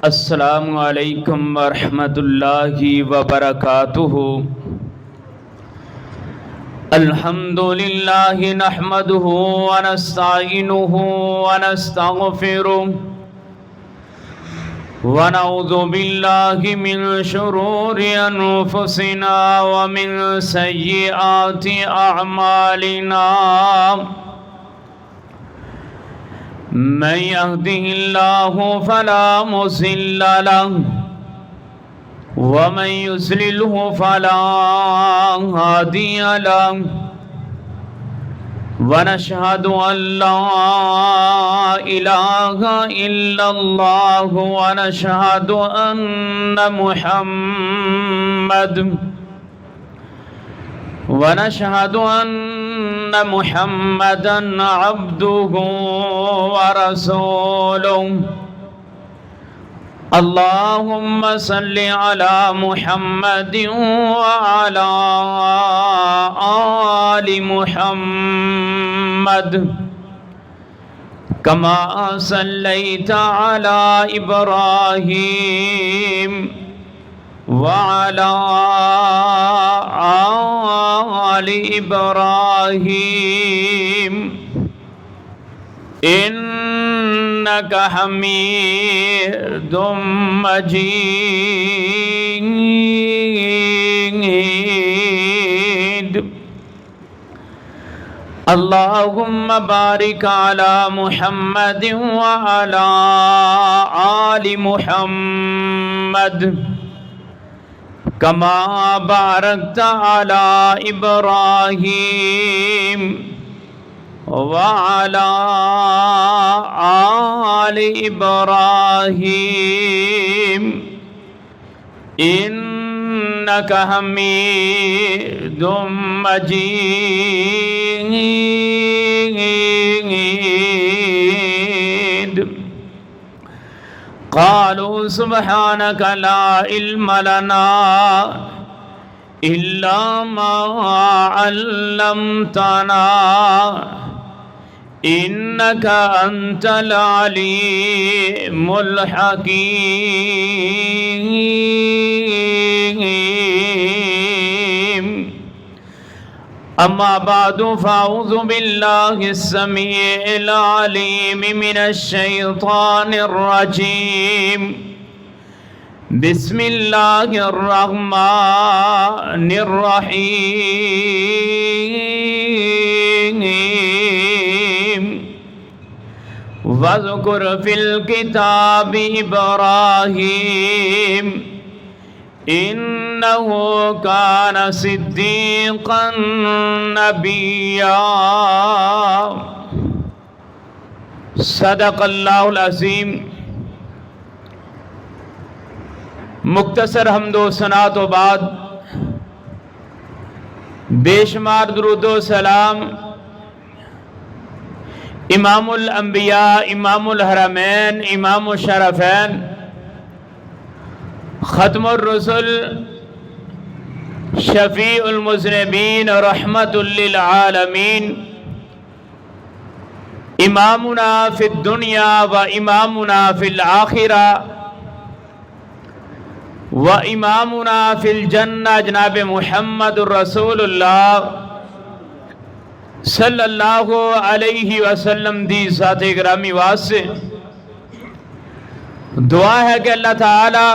अस्सलामु अलैकुम वरहमतुल्लाहि वबरकातुहु। अल्हम्दुलिल्लाहि नहमदुहु व नस्तईनुहु व नस्तगफिरुह व नऊज़ु बिल्लाहि मिन शुरूरि अनफुसिना व मिन सय्यिआति अअमालिना। मन यहदिहिल्लाहु फला मुज़िल्ल लहु व मन युज़्लिल्हु फला हादिय लहु व नशहदु अल्ला इलाहा इल्लल्लाहु व नशहदु अन्ना मुहम्मदन अब्दुहु व रसूलुहु। अल्लाहुम्मा सल्लि अला मुहम्मदिन व अला आलि मुहम्मद कमा सल्लैता अला इब्राहीम व अला आलि इब्राहीम इन्नका हमीदुम मजीद। अल्लाहुम्मा बारिक अला मुहम्मदिन व अला आलि मुहम्मद कमा बारकता अला इब्राहीम व अला आलि इब्राहीम इन्नका हमीदुम मजीद। क़ालू सुब्हानक ला इल्म लना इल्ला मा अल्लमतना इन्नका अंतल अलीमुल हकीम। अम्मा बादु फ़अऊज़ु बिल्लाहिस समीइल अलीम मिनश शैतानिर रजीम। बिस्मिल्लाहिर रहमानिर रहीम। वज़्कुर फिल किताबि इब्राहीम इन्नहु कान सिद्दीक़न नबिय्या। सदक़ल्लाहुल अज़ीम। मुख्तसर हम्दो सना तो बाद बेशुमार दुरूदो सलाम इमामुल अंबिया, इमामुल हरमैन, इमामुल शरफैन, खत्मुर रसूल, शफीउल मुज़निबीन, रहमतुल लिल आलमीन, इमामुना फिद दुनिया व इमामुना फिल आखिरा व इमामुना फिल जन्ना जनाब मुहम्मदुर रसूलुल्लाह सल्लल्लाहु अलैहि वसल्लम दी ज़ाते गिरामी वास्ते दुआ है कि अल्लाह ताला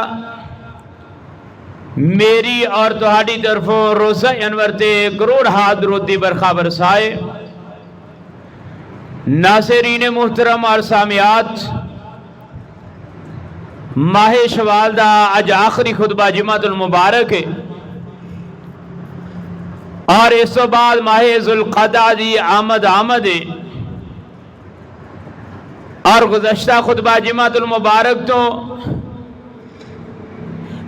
मेरी और तुहाड़ी तरफों रोज़ा अनवर ते करोड़ हाथ दरूदी बरखा बरसाए। नासिरीन मुहतरम और सामियात, माहे शवाल दा अज आखिरी खुतबा जुमातुल मुबारक है और इस तो बाद माहे ज़ुल्क़अदा दी आमद है और गुज़श्ता खुतबा जुमातुल मुबारक तो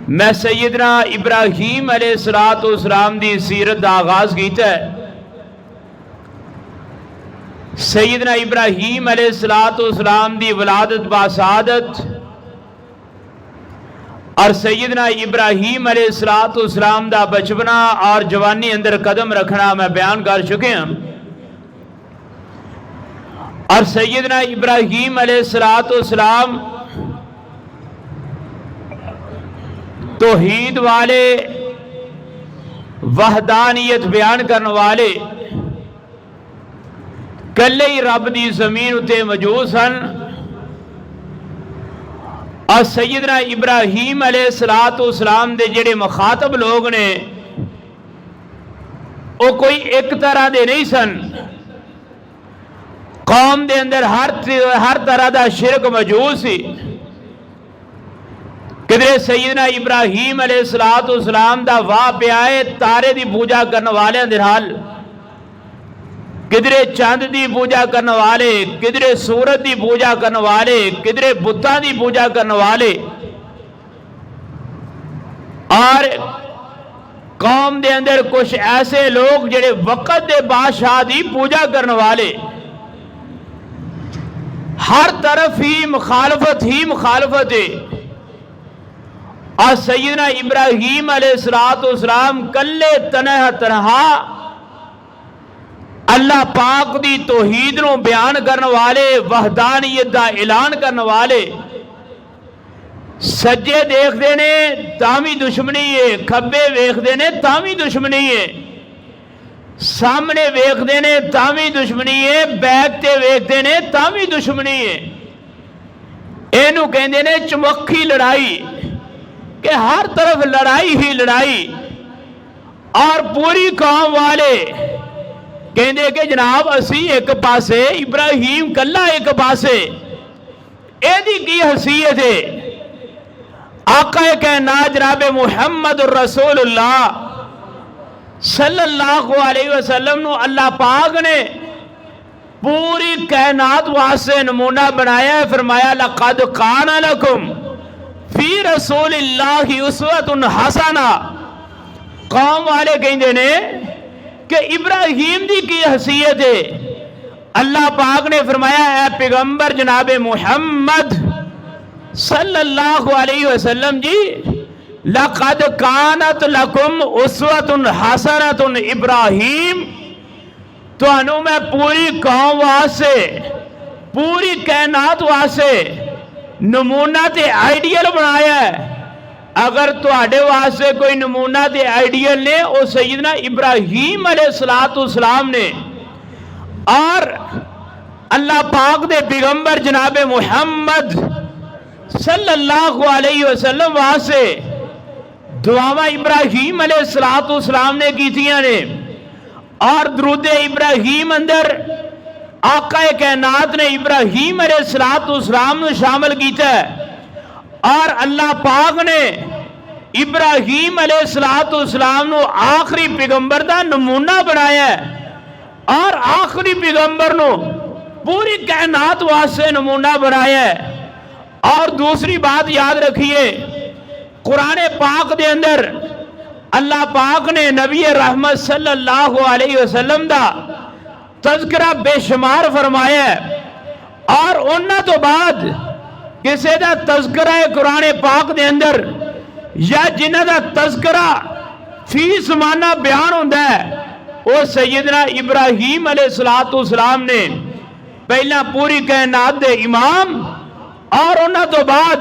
मैं सैयदना इब्राहीम अलैहिस्सलाम दी सीरत दा आगाज़ कीता है। सैयदना इब्राहीम अलैहिस्सलाम दी वलादत बासादत और सैयदना इब्राहीम अलैहिस्सलाम दा बचपना और जवानी अंदर कदम रखना मैं बयान कर चुके हैं। और सैयदना इब्राहीम अलैहिस्सलाम तौहीद वाले, वहदानियत बयान करने वाले कल्ले ही रब दी जमीन उत्ते मौजूद सन। और सैयदना इब्राहीम अलैहिस्सलाम दे जेड़े मुखातब लोग ने वो कोई एक तरह दे नहीं सन। कौम दे अंदर हर तरह का शिरक मौजूद सी। किधरे सैयदना इब्राहीम अलैहिस्सलाम दा वाह पिया है तारे की पूजा करने वाले दे नाल, किधरे चंद की पूजा करने वाले, किधरे सूरज की पूजा करने वाले, किधरे बुत्तां की पूजा करने वाले। और कौम दे अंदर कुछ ऐसे लोग जेड़े वक़्त दे बादशाह की पूजा करने वाले। हर तरफ ही मुखालफत है। और सैयदना इब्राहीम अलैहिस्सलाम कल्ले तनहा अल्लाह पाक दी तौहीद नूं बयान करने वाले, वहदानियत दा ऐलान करने वाले। सज्जे देखते ने तां भी दुश्मनी है, खब्बे वेखते ने तां भी दुश्मनी है, सामने वेखते ने तां भी दुश्मनी है, बैक ते वेखते ने तां भी दुश्मनी है। इहनूं कहंदे ने चमक्खी लड़ाई, कि हर तरफ लड़ाई ही लड़ाई। और पूरी कौम वाले कहते कि जनाब असी एक पासे, इब्राहीम कल्ला एक पासे, एदी की हसीयत है। आका कायनात जनाब मुहम्मद रसूलुल्लाह सल्लल्लाहु अलैहि वसल्लम नूं अल्लाह पाक ने पूरी कायनात वास्ते नमूना बनाया है। फरमाया लक़द काना लकुम फी रसूलिल्लाहि उस्वतुन हसना। कौम वाले कहते ने कि इब्राहीम दी की हसीयत है। अल्लाह पाक ने फरमाया है पैगंबर जनाब मुहम्मद सल्लल्लाहु अलैहि वसल्लम जी, लक़द कानत लकुम उस्वतुन हसनतुन इब्राहीम। तुहानू मैं पूरी कौम वास्ते, पूरी कायनात वास्ते नमूना ते आइडियल बनाया है। अगर तुहाडे वास्ते कोई नमूना ते आइडियल ने वो सैयदना इब्राहीम अलैहिस्सलाम ने। और अल्लाह पाक दे पैगंबर जनाब मुहम्मद सल्लल्लाहु अलैहि वसल्लम वास्ते दुआवां इब्राहीम अलैहिस्सलाम ने कीतियां ने। और दरूद इब्राहीम अंदर आका कायनात ने इब्राहीम अलैहिस्सलाम को शामिल किया है। और अल्लाह पाक ने इब्राहीम अलैहिस्सलाम को आखिरी पैगंबर का नमूना बनाया है। और आखिरी पैगंबर को पूरी कायनात वास्ते नमूना बनाया है। और दूसरी बात याद रखिए, कुरान पाक के अंदर अल्लाह पाक ने नबी रहमत सल्लल्लाहु अलैहि वसल्लम का तज़किरा बेशुमार फरमाया है। और उन्हां तो बाद किसी का तज़किरा है कुरान पाक के अंदर या जिन्हां दा तज़किरा फी ज़माना बयान होता है, वो सैयदना इब्राहीम अलैहिस्सलाम ने पहला पूरी कायनात दे इमाम। और उन्हां तो बाद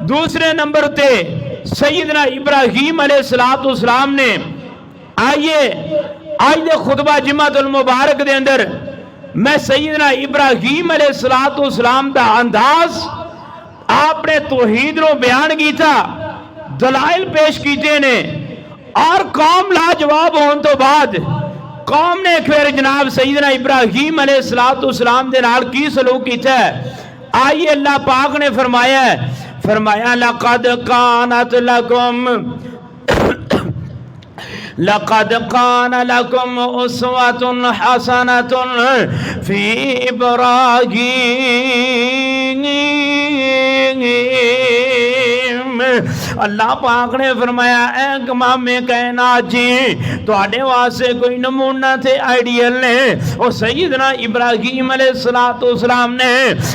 दूसरे नंबर ते सैयदना इब्राहीम अलैहिस्सलाम ने। आइए आज दे खुतबा जुम्मतुल मुबारक दे अंदर मैं सैयदना इब्राहीम अलैहिस्सलाम दा अंदाज आपने तौहीद को बयान किया, दलाइल पेश किए ने। और कौम लाजवाब होने तो बाद कौम ने फिर जनाब सैयदना इब्राहीम अलैहिस्सलाम दे नाल की सलूक किया है। आइए अल्लाह पाक ने फरमाया लक़द कानत लकुम उस्वतुन हसनतुन फी इब्राहीम। अल्लाह पाक ने फरमाया ऐ इमामे कायनात जी, तुहाडे वास्ते कोई नमूना थे आइडियल ने और सैयदना इब्राहीम अलैहिस्सलाम ने।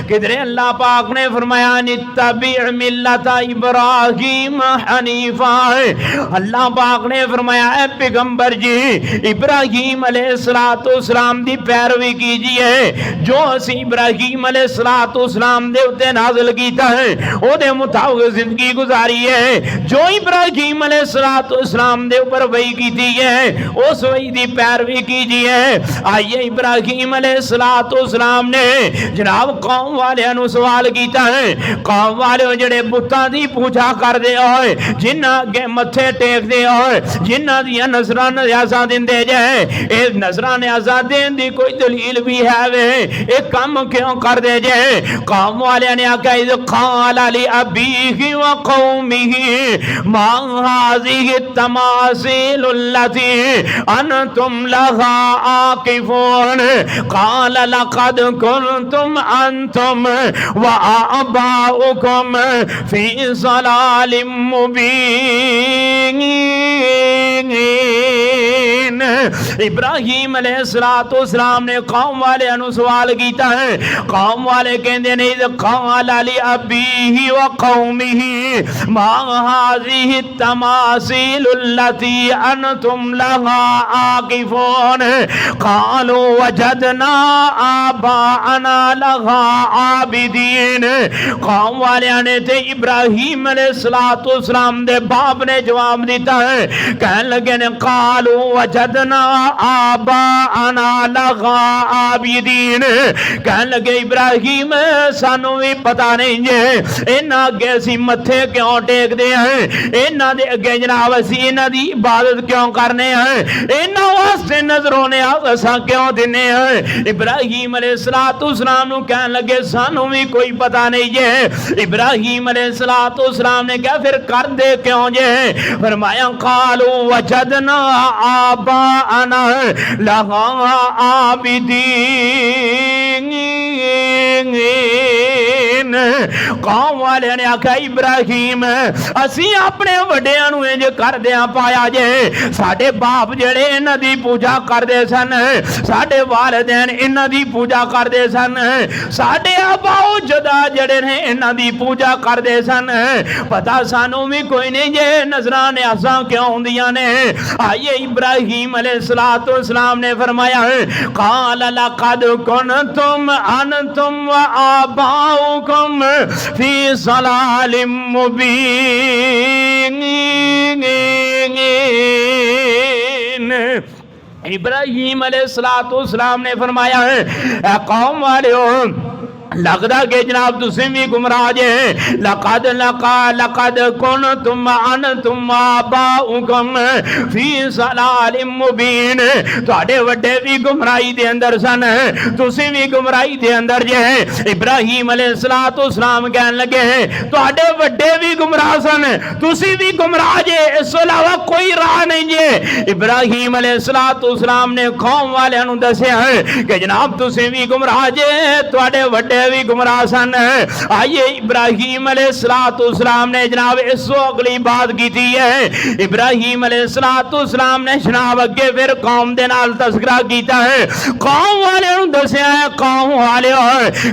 किधरे अल्लाह पाक ने फरमाया नित्तबि मिल्लता इब्राहीम हनीफा। अल्लाह पाक ने फरमाया ऐ पैगंबर जी, इब्राहीम अलैहिस्सलाम दी पैरवी कीजिए। जो असी इब्राहीम अलैहिस्सलाम दे उत्ते नाज़िल कीता है ओदे मुताबिक जिंदगी गुजारी है। है जो इब्राहीम अलैहिस्सलाम दे ऊपर वही की है उस वही की पैरवी कीजिए। आइए इब्राहीम अलैहिस्सलाम ने जनाब कौम वाले सवाल किया है, कौम वाले जेड़े बुतां दी पूजा करदे होए जिन्हां अगे मत्थे टेकदे होए जिन्हां दी नज़रां न्याज़ां दिंदे जे ए नज़रां न्याज़ां देण दी कोई दलील भी है वे ए काम क्यों करदे जे? कौम वाले ने आख्या इज़ क़ाल ली अबीही व क़ौमिही मा हाज़िहि तमासील लती अनतुम लहा आकिफून क़ाल लक़द कुन्तुम अंतुम व आबाउकुम फी ज़लालिम मुबीन। इब्राहीम अलैहिस्सलाम ने कौम वाले सवाल किया है, कौम वाले कहते ने क़ाल ली अबीही व क़ौमिही मा हाज़िहि तमासील लती अनतुम लहा आकिफून क़ालू वजदना आबाअना लहा आबिदीन। कौम वाले ने ते इब्राहीम अलैहिस्सलाम दे बाप ने जवाब दिता है, कहने लगे ने क़ालू वजदना आबाअना लहा आबिदीन। कहने लगे इब्राहीम सानू भी पता नहीं जे इन्हां अगे असीं मत्थे क्यों टेकदे हैं, इन्हां दे अगे जनाब असीं इन्हां दी इबादत क्यों करने हैं, इन्हां वास्ते नजरों ने असां क्यों दिने हैं। इब्राहीम अलैहिस्सलाम नूं कहने लगे सानू भी कोई पता नहीं जे। इब्राहीम अलैहिस्सलाम ने कहा फिर कर दे क्यों जे? फरमाया क़ालू वजदना आबाअना लहा आबिदीन। कौम वाले ने आख्या इब्राहीम असी अपने वड्डियां नूं इंज करदियां पाया जे, साडे बाप जेड़े इन्हां दी पूजा करदे सन, साडे वालिदैन इन्हां दी पूजा करदे सन, साडे आबाओ जदा जेड़े ने इन्हां दी पूजा करदे सन, पता सानू भी कोई नहीं जे नजरां न्याज़ां क्यों हुंदियां ने। आइए इब्राहीम अलैहिस्सलाम ने फरमाया क़ाल लक़द कुन्तुम अंतुम व आबाउकुम फी ज़लालिम मुबीन। इब्राहीम अलैहिस्सलाम ने फरमाया है कौम वालों लगदा के जनाब तुसी भी गुमराह जे। लक़द लक़द कुन्तुम अंतुम आबाउकुम फी ज़लालिम मुबीन। तुहाडे वड्डे भी गुमराही दे अंदर सन, तुसी भी गुमराही दे अंदर जे। इब्राहीम अलैहिस्सलाम कहन लगे तुहाडे वड्डे भी गुमराह सन, तुसी भी गुमराह जे, इस अलावा कोई राह नहीं जे। इब्राहीम अलैहिस्सलाम ने कौम वालियां नूं दस्सिया कि जनाब तुसी भी गुमराह जे, तुहाडे वड्डे भी गुमराह सन। आइए इब्राहीम अलैहिस्सलाम ने जनाब इसो अगली बात की है। इब्राहीम अलैहिस्सलाम ने जनाब अगे फिर कौम दे नाल तस्करा किया है, कौम वाले दसिया है कौम वाले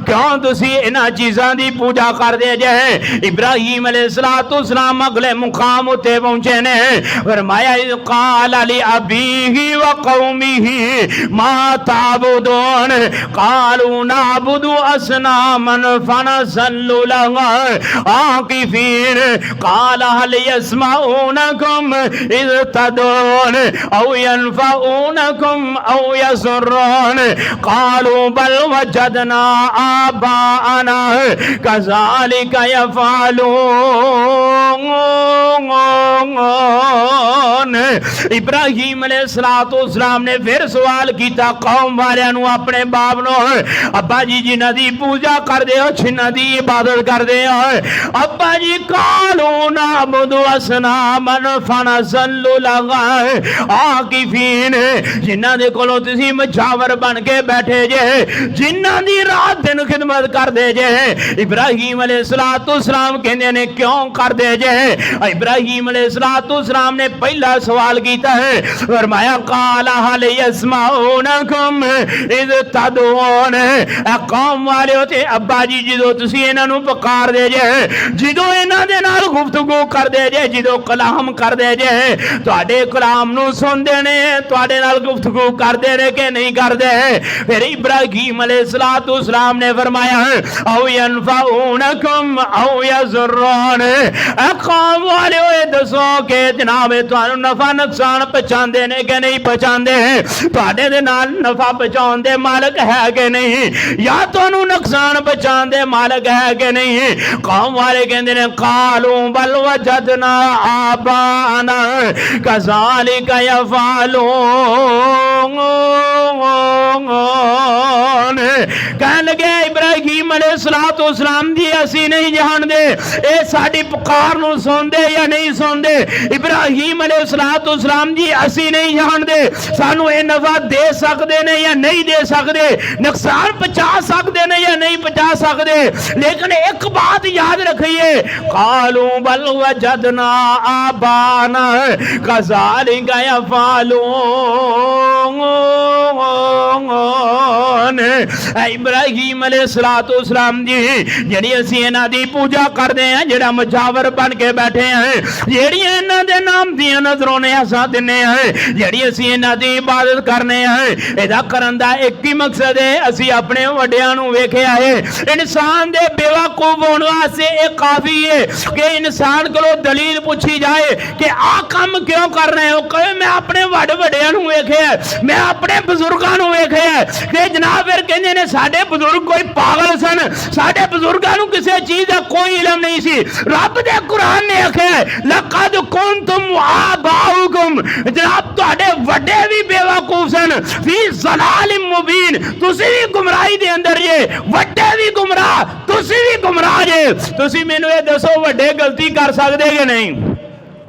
क्यों तुसी इन्हां चीज़ां दी पूजा करदे जे। इब्राहीम अलैहिस्सलाम अगले मुकाम उत्ते पहुंचे ने, फरमाया क़ाल ली अबीही व क़ौमिही मा ताबुदून क़ालू नाबुदु असनामन फनज़ल्लु लहा आकिफीन क़ाल हल यस्मऊनकुम इज़ तदऊन औ यनफ़ऊनकुम औ यज़ुर्रून क़ालू बल वजदना आबाअना कज़ालिका यफ़अलून। इब्राहीम अलैहिस्सलाम ने फिर सवाल किया कौम वालियां नूं अपने बाप नूं, अब्बा जी जिन्हां दी पूजा करदे हो जिन्हां दी इबादत करदे हो अब्बा जी कालू नाबुदु असनामन फनज़ल्लु लहा आकिफीन, जिन्हां दे कोलों तुसीं मजावर बन के बैठे जे, जिन्हां दी रात दिन खिदमत करदे जे। इब्राहीम अलैहिस्सलाम कहंदे ने क्यों करदे जे? इब्राहीम अलैहिस्सलाम ने पहला सवाल किया कीता है। फरमाया काला हल यस्माउनकुम इज़ तदऊन, कौम वाले होते अब्बा जी जो तुसी इन्हां नूं पुकार दे जे, जो इन्हां दे नाल गुफ्तगू कर दे जे, जो कलाम कर दे जे, तुहाडे कलाम नूं सुनदे ने, तुहाडे नाल गुफ्तगू करदे ने कि नहीं करदे। फिर इब्राहीम अलैहिस्सलाम ने फरमाया औ यनफऊनकुम औ यज़ुरून, कौम वाले होए दसो कि जनाब तुहानू नफा नुकसान पहुंचाते ने कि नहीं पहुंचाते, तुहाडे दे नाल नफा पहुंचाउण दे मालक है कि नहीं, या तुहानू नुकसान पहुंचाउण दे मालक है कि नहीं। कौम वाले कहंदे ने कालू बल वजदना आबाना कज़ालिका यफ़अलून, कहन लगे इब्राहीम अलैहिस्सलाम जी असी नहीं जानते ये साडी पुकार नूं सुनदे या नहीं सुनदे। इब्राहीम अलैहिस्सलाम जी असी नहीं जानते सानू ये नफा दे सकते ने या नहीं दे सकते, नुकसान पहुंचा सकते ने या नहीं पहुंचा सकते। लेकिन एक बात याद रखिए, कालू बल वजदना आबाना कज़ालिका यफ़अलून, इब्राहीम अलैहिस्सलाम जी जिहड़ी असी इन्हां दी पूजा करते हैं, जिहड़ा मुजावर बन के बैठे हैं, जिहड़ी इन्हां दे नाम दी नजरों ने असां दिन्ने हैं, जिहड़ी असी इन्हां दी इबादत करने हैं, इहदा करन दा एक ही मकसद है, असी अपने वड्डियां नूं वेखिया है। इंसान दे बेवकूफ होने वास्ते ये काफी है कि इंसान को दलील पूछी जाए कि आ काम क्यों कर रहे हो, कहे मैं अपने वड्डियां नूं वेखिया, मैं अपने बुजुर्गां नूं वेखिया कि जनाब फिर कहंदे ने साडे बुजुर्ग कोई पागल सन, साडे बुजुर्गां नूं किसी चीज का कोई इल्म नहीं सी। रब दे कुरान ने आख्या लक़द कुंतुम आबाउकुम, जनाब तुहाडे वड्डे भी बेवकूफ सन, फी ज़लालिम मुबीन, तुसी भी गुमराही दे अंदर जे, वड्डे भी गुमराह, तुसी भी गुमराह जे। तुसी मैनूं ये दसो वड्डे गलती कर सकदे कि नहीं?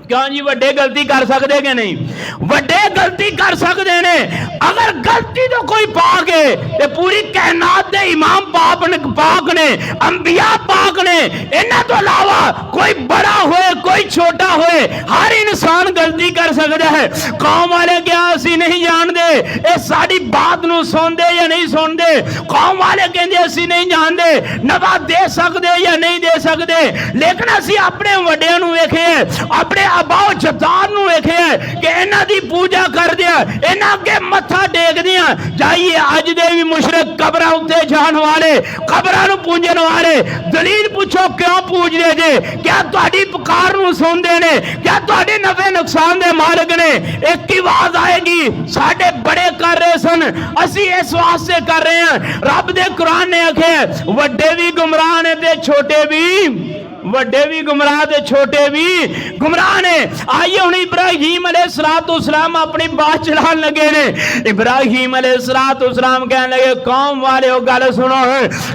क्यों जी वड्डे गलती कर सकते कि नहीं? वड्डे गलती कर सकते ने। अगर गलती तो कोई पाक है तो पूरी कायनात दे इमाम पाक ने, अंबिया पाक ने, इन्हां तो अलावा कोई बड़ा होए कोई छोटा होए हर इंसान गलती कर सकता है। कौम वाले क्या असी नहीं जानते ये साडी बात नूं सुनदे या नहीं सुनदे? कौम वाले कहंदे असी नहीं जानते नफा दे सकते या नहीं दे सकते, लेकिन असी अपने वड्डियां नूं वेखे, अपने अबाओ जदार नूं वेखे कि इन्हां दी पूजा कर दिया, इन्हां अगे मत्था टेक दिया। जाइए अज दे भी मुशरिक कबरां उत्ते जाण वाले, कबरां नूं पूजण वाले, दलील पूछो क्यों पूजदे जे? क्या तुहाडी पुकार नूं सुनदे ने? क्या तुहाडे नफे नुकसान दे मालिक ने? एक ही आवाज आएगी साडे बड़े कर रहे सन, असी इस वास्ते कर रहे हैं। रब दे कुरान ने आखे वड्डे भी गुमराह ने ते छोटे भी, वड्डे भी गुमराह ते छोटे भी गुमराह ने। आइए हुण इब्राहीम अलैहिस्सलाम अपनी बात चलान लगे ने। इब्राहीम अलैहिस्सलाम कहने लगे कौम वाले हो गल सुनो,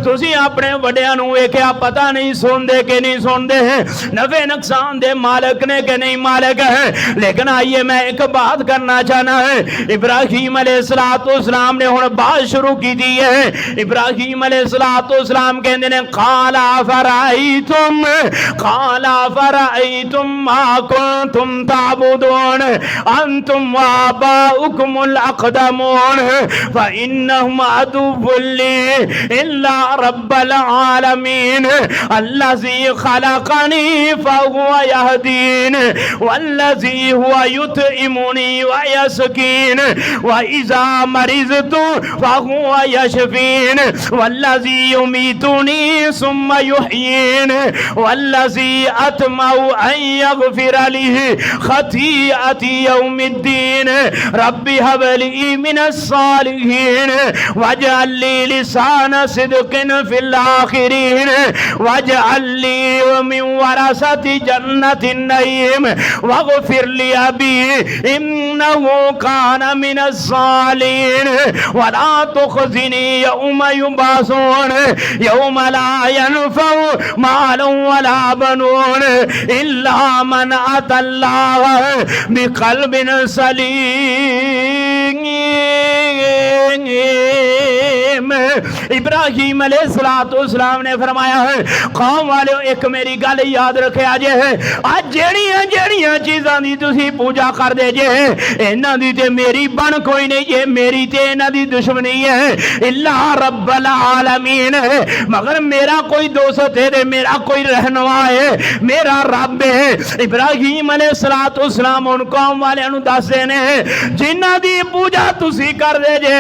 तुसी अपने वड्डियां नूं वेखिया पता नहीं सुनदे कि नहीं सुनदे हैं, नफे नुकसान दे मालिक ने कि नहीं मालिक है। लेकिन आइए मैं एक बात करना चाहना है। इब्राहीम अलैहिस्सलाम ने हुण बात शुरू की दी है। इब्राहीम अलैहिस्सलाम कहंदे ने काला फराईतुम, काला फराईतुम मा कुंतुम ताबुदून अंतुम व आबाउकुमुल अक़दमून फइन्नहुम अदुव्वुल ली इल्ला रब्बल आलमीन अल्लज़ी खलक़नी फहुव यहदीन वल्लज़ी हुव युत्इमुनी व यस्कीन व इज़ा मरिज़तु फहुव यशफीन वल्लज़ी युमीतुनी सुम्मा युहयीन वल्लज़ी अतमउ अन यग़फ़िर ली ख़तीअती यौमिद्दीन रब्बी हबली मिनस्सालिहीन वजअल ली लिसान सिद्क़िन फ़िल आख़िरीन वजअल ली मिन वरसति जन्नतिन नईम वग़फ़िर ली अबी इन्नहु कान मिनस्सालिहीन वला तुख़ज़िनी यौम युबअसून यौम ला यनफ़उ मालुन वला बनून इल्ला मन अतल्लाह बिक़ल्बिन सलीम। इब्राहिम इब्राहिम अलैहिस्सलाम ने फरमाया है कौम वाले एक मेरी गल याद रखिया जे आज जेड़ियां जेड़ियां चीज़ां दी तुसी पूजा कर दे जे इन्हां दी ते मेरी बन कोई नहीं जे मेरी ते इन्हां दी दुश्मनी है इल्ला रब्बल आलमीन मगर मेरा कोई दोस्त है मेरा कोई रहनुमा है मेरा रब है। इब्राहिम अलैहिस्सलाम उन कौम वालियां नूं दसदे ने जिन्हां दी पूजा तुसी कर दे जे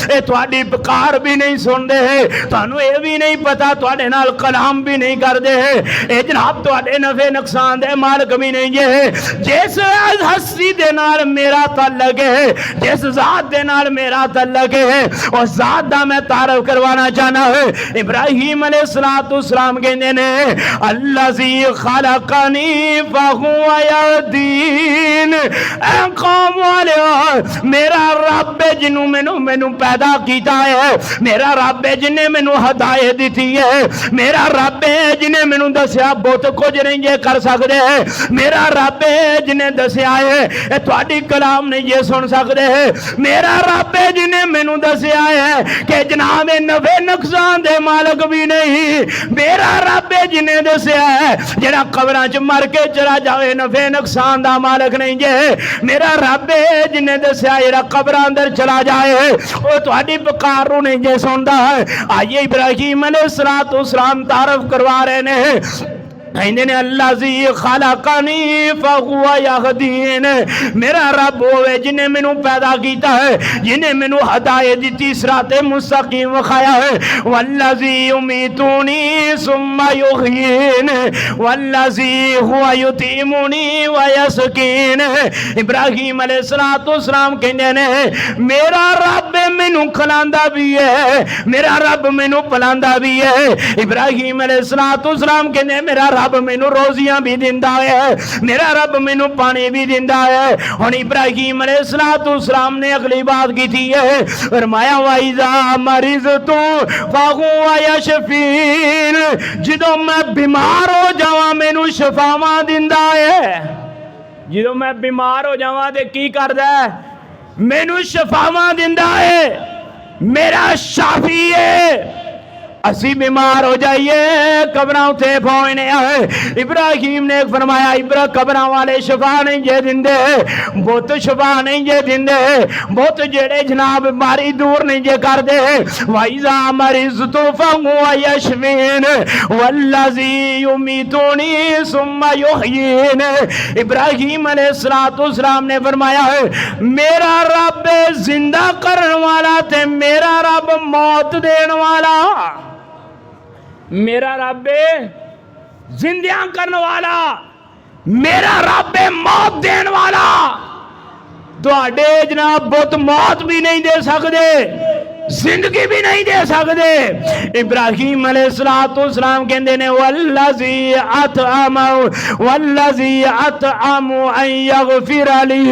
ए तुहाडी पुकार भी नहीं सुनदे तुहानू ये भी नहीं पता तुहाडे नाल कलाम भी नहीं करदे ए जनाब तुहाडे नफे नुकसान दे मालिक भी नहीं जे जिस हस्ती दे नाल मेरा तल्लक है जिस जात दे नाल मेरा तल्लक है उस जात दा मैं तारफ करवाना चाहना है। इब्राहिम अलैहिस्सलाम कहंदे ने अल्लाज़ी खलकनी फहुवा यहदीन ऐ कौम वालिओ मेरा रब है जिन्हों मैनू पैदा किया है मेरा रब है जिन्हें मैनू हदायत दी है मेरा रब है जिन्हें मैनू दसिया बहुत कुछ नहीं जे कर सकते मेरा रब है जिन्हें दसिया है तुहाडी कलाम नहीं जे सुन सकते मेरा रब है जिन्हें मैनू दसिया है कि जनाब नफे नुकसान दे मालिक भी नहीं मेरा रब है जिन्हें दसिया है जेड़ा कब्रां च मर के चला जाए नफे नुकसान दा मालिक नहीं जे मेरा रब है जिन्हें दसिया जेड़ा कब्रां अंदर चला जाए वो तुहाडी पुकार नूं नहीं जे सुनदा है। आइए इब्राहिम अलैहिस्सलाम तारफ करवा रहे ने कहंदे ने अल्लाज़ी खलकनी फहुवा यहदीन मेरा रब होवे जिन्हें मैनू पैदा किया है जिन्हें मैनू हदायत दी सिराते मुस्तकीम विखाया है वल्लज़ी युमीतुनी सुम्मा युहयीन वल्लज़ी हुवा युतीमुनी व यस्कीन। इब्राहिम अलैहिस्सलाम कहंदे ने मेरा रब मैनू खिलांदा भी है मेरा रब मैनू पिलांदा भी है। इब्राहिम अलैहिस्सलाम कहंदे मेरा रब मैनू रोजियां भी दिंदा है मेरा रब मैनू पानी भी दिंदा है। हुण इब्राहिम अलैहिस्सलाम ने अगली बात की थी है फरमाया वाइज़ा मरिज़तु फहुवा यशफीन जदों मैं बीमार हो जावां मैनू शफावां दिंदा है जदों मैं बीमार हो जावां ते की करदा है मैनू शफावां दिंदा है मेरा शाफी है। असी बीमार हो जाइए कब्रां उते पहुंचने आए इब्राहिम ने फरमाया इब्रा कब्रां वाले शफा नहीं जे दिंदे बहुत शफा नहीं जे दिंदे बहुत जेड़े जनाब बीमारी दूर नहीं जे करदे वाइज़ा मरिज़तु फहुवा यशफीन वल्लज़ी युमीतुनी सुम्मा युहयीन। इब्राहिम अलैहिस्सलाम ने फरमाया है मेरा रब जिंदा करने वाला ते मेरा रब मौत देने वाला मेरा रब जिंदा करने वाला मेरा रब मौत देने वाला तुहाडे जनाब बहुत मौत भी नहीं दे सकते जिंदगी भी नहीं दे सकते। इब्राहिम अलैहिस्सलाम कहंदे ने वल्लज़ी अतअमु अन यग़फिर ली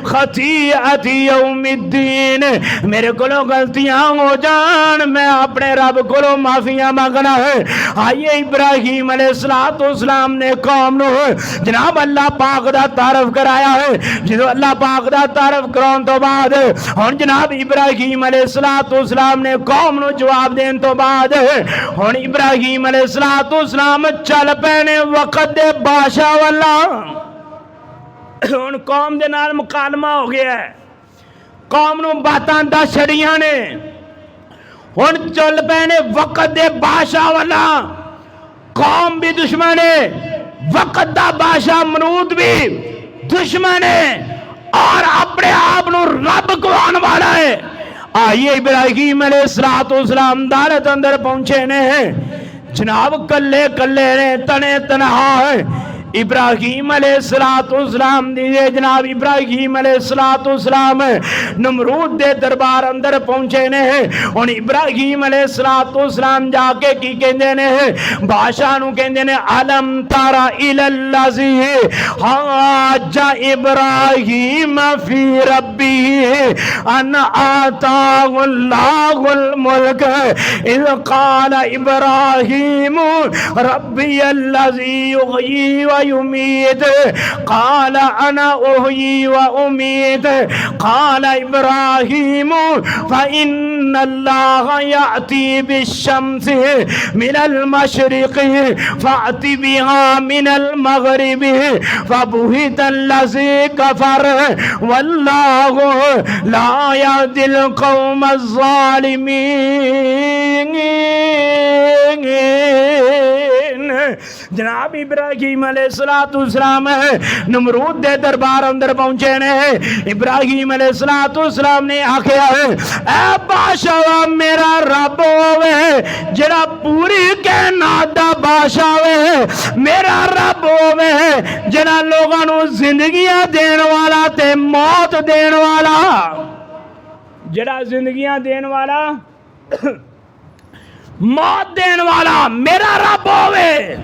खतीअती यौमिद्दीन मेरे कोलों गलतियां हो जान मैं अपने रब कोलों माफियां मांगना है। आइए इब्राहिम अलैहिस्सलाम ने कौम नूं जनाब अल्लाह पाक दा तारफ कराया है जो अल्लाह पाक दा तारफ कराउण तो बाद हुण जनाब इब्राहिम अलैहिस्सलाम ने कौम नूं जवाब देने तो बाद हुण इब्राहिम अलैहिस्सलाम चल पैने वक्त दे बादशाह वाला हुण कौम दे नाल मुकालमा हो गया है कौम नूं बातां दस छड़ियां ने हुण चल पैने वक्त दे बादशाह वाला कौम भी दुश्मन है वक्त दा बादशाह मरूद भी दुश्मन है और अपने आप नूं रब कहवाने वाला है। आइए इब्राहिम अलैहिस्सलाम दारत अंदर पहुंचे ने जनाब कल्ले कल्ले ने तने तनहा है इब्राहिम अलैहिस्सलाम दिए जनाब इब्राहिम अलैहिस्सलाम नमरूद दे दरबार अंदर पहुंचे ने हुण इब्राहिम अलैहिस्सलाम जाके की कहंदे ने बादशाह नूं कहंदे ने अलम तारा इलल्लज़ी हाजा इब्राहिम फी रब्बी अन आताहुल्लाहुल मुल्क इज़ क़ाल इब्राहिम रब्बी अल्लज़ी युहयी व युमीत क़ाल अना उहयी व उमीत क़ाल इब्राहीम फ़इन्नल्लाह यअती बिश्शम्सि मिनल मशरिक़ि फ़अति बिहा मिनल मग़रिबि फ़बुहितल्लज़ी कफ़र वल्लाहु ला यहदिल क़ौमज़्ज़ालिमीन। जनाब इब्राहीम अलैहिस्सलाम नमरूद दे दरबार अंदर पहुंचे ने। इब्राहीम अलैहिस्सलाम ने आख्या ऐ बादशाह मेरा रब होवे जरा पूरी कायनात दा बादशाह होवे, मेरा रब होवे जरा लोगां नूं जिंदगियां देण वाला ते मौत देण वाला, जरा जिंदगियां देण वाला मौत देण वाला मेरा रब होवे।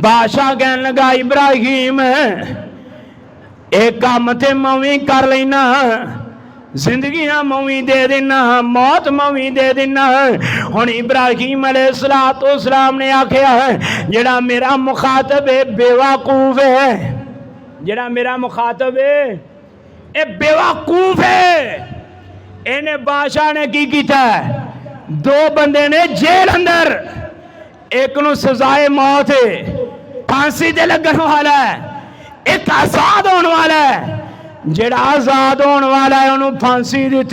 बादशाह कहने लगा इब्राहीम एक काम ते मवी कर लेना, जिंदगियां मवी दे देना, मौत मवी दे देना। हुण इब्राहीम अलैहिस्सलाम ने आख्या जेड़ा मेरा मुखातब है बेवकूफ है, जेड़ा मेरा मुखातब है ये बेवकूफ है। इन्हें बादशाह ने की किया, दो बंदे ने जेल अंदर, एक नूं सजाए मौत है फांसी ते लगन वाला है, एक आजाद होने वाला है। जेड़ा आजाद होने वाला है उन्होंने फांसी दी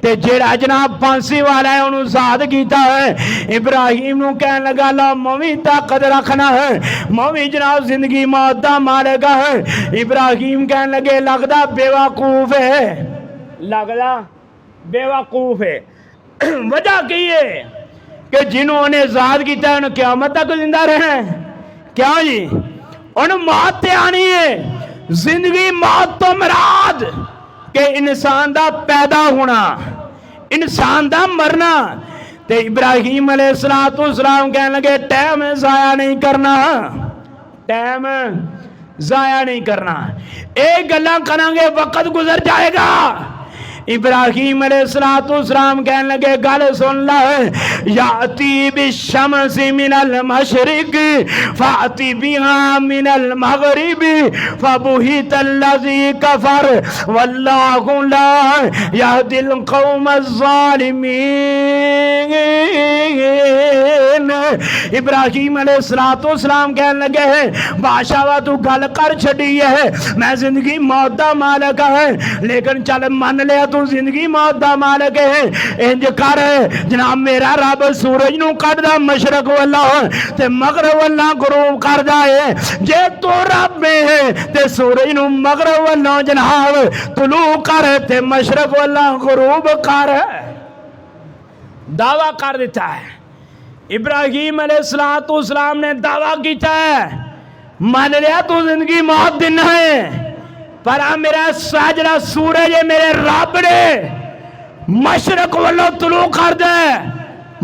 ते जेड़ा जनाब फांसी वाला है उन्होंने आजाद किया है। इब्राहीम नूं कहन लगा ला मवी ताकत रखना है, मवी जनाब जिंदगी मौत दा मालिक है। इब्राहीम कहन लगे लगदा बेवकूफ है, लगदा बेवकूफ है। वजह की है कि जिन्होंने आजाद किया उन्हें क़यामत तक जिंदा रहना है। क्या जी उन्हें मौत ते आनी है। जिंदगी मौत तो मुराद के इंसान दा पैदा होना, इंसान दा मरना। ते इब्राहीम अलैहिस्सलाम कहने लगे टाइम जाया नहीं करना, टाइम जाया नहीं करना, एक गल्लां करांगे वक्त गुजर जाएगा। इब्राहीम अलैहिस्सलाम कहने लगे गल सुन ला, याती बिशम्सि मिनल मशरिक फाती बिहा मिनल मगरिब फबुहितल्लज़ी कफर वल्लाहु ला यहदिल क़ौमज़्ज़ालिमीन। इब्राहीम अलैहिस्सलाम कहने लगे बादशाह तू गल कर छड़ी है, मैं जिंदगी मौत दा मालिक है, लेकिन चल मान लिया तू जिंदगी मौत दा मालिक है। इंज कर जनाब मेरा रब सूरज नूं कढदा मशरक वल्ला ते मगरब वल्ला गुरूब करदा है। जे तू रब है ते सूरज नूं मगरब वल्ला जनाब तुलू कर ते मशरक वल्ला गुरूब कर। दावा कर देता है इब्राहीम अलैहिस्सलाम ने दावा किया है, मान लिया तू जिंदगी मौत देना है, पर आ मेरा साजरा सूरज है मेरे रब ने मशरक वालों तुलू कर दे,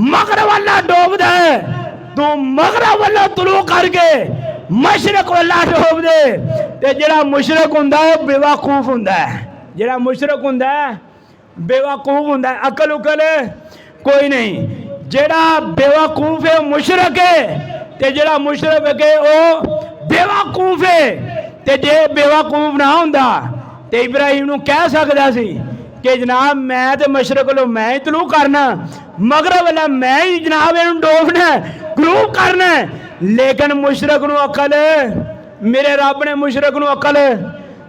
मगरब वाला डूब दे, तू मगरब वाला तुलू करके मशरक वाला डूब दे। ते जेड़ा मुशरक हुंदा है बेवकूफ हुंदा है, जेड़ा मुशरक हुंदा है बेवकूफ हुंदा है, अकल उकल कोई नहीं। जेड़ा बेवकूफ है मुशरक है ते जेड़ा मुशरक है वो बेवकूफ है। ते जे बेवकूफ ना हुंदा ते इब्राहीम नूं कह सकदा सी कि जनाब मैं ते मशरक लो मैं ही तलू करना, मगरब वाला मैं ही जनाब इहनूं डोबना ग्रूब करना। लेकिन मुशरक नूं अकल, मेरे रब ने मुशरक नूं अकल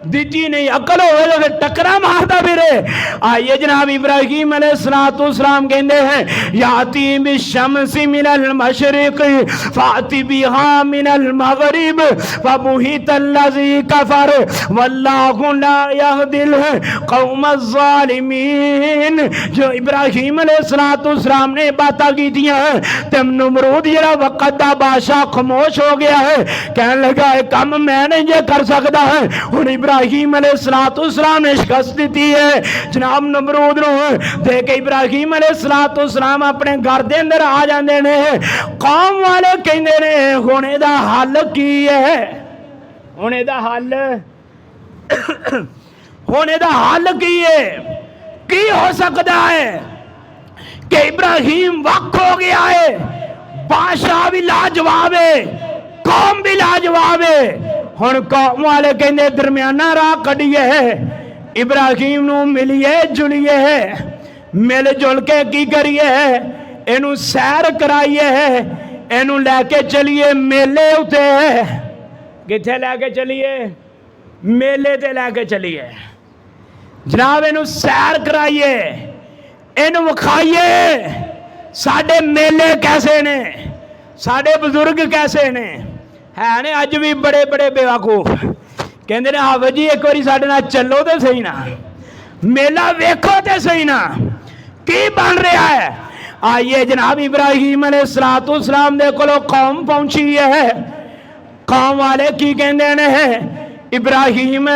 दीती नहीं, अकल होवे तो फिर टकरा मारदा फिरे। आइए जनाब इब्राहीम अलैहिस्सलाम कहते हैं याती बिशम्सि मिनल मशरिक फाती बिहा मिनल मगरिब फबुहितल्लज़ी कफर वल्लाहु ला यहदिल क़ौमज़्ज़ालिमीन। जो इब्राहीम अलैहिस्सलाम ने बातें की थी ते नमरूद जरा वक्त दा बादशाह खामोश हो गया है, कहने लगा काम मैं नहीं जे कर सकता है। हुण इब्राहीम अलैहिस्सलाम ने शिकस्त दी है जनाब नमरूद नूं देख के इब्राहीम अलैहिस्सलाम अपने घर दे अंदर आ जाते हैं। कौम वाले कहते ने हुण इहदा हल की है, हुण इहदा हल हुण इहदा हल की है, की हो सकता है कि इब्राहीम वक्त हो गया है, बादशाह भी लाजवाब है, जवाब है। हुण कौम वाले कहंदे दरमियाना राह कढीए, इब्राहिम नूं मिलीए जुलीए, मिल जुल के की करिए, इनू सैर कराइए, इनू लैके चलीए मेले उते। किथे लैके चलीए? मेले ते लैके चलीए जनाब, इनू सैर कराइए, इनू विखाइए साडे मेले कैसे ने, साडे बुजुर्ग कैसे ने। है ने अज भी बड़े बड़े बेवकूफ, कहते ने हाफिज जी एक बारी साडे नाल चलो तो सही ना, मेला वेखो तो सही ना की बन रहा है। आइए जनाब, इब्राहिम अलैहिस्सलाम दे कोलों कौम पहुंची है। कौम वाले की कहते ने, इब्राहिम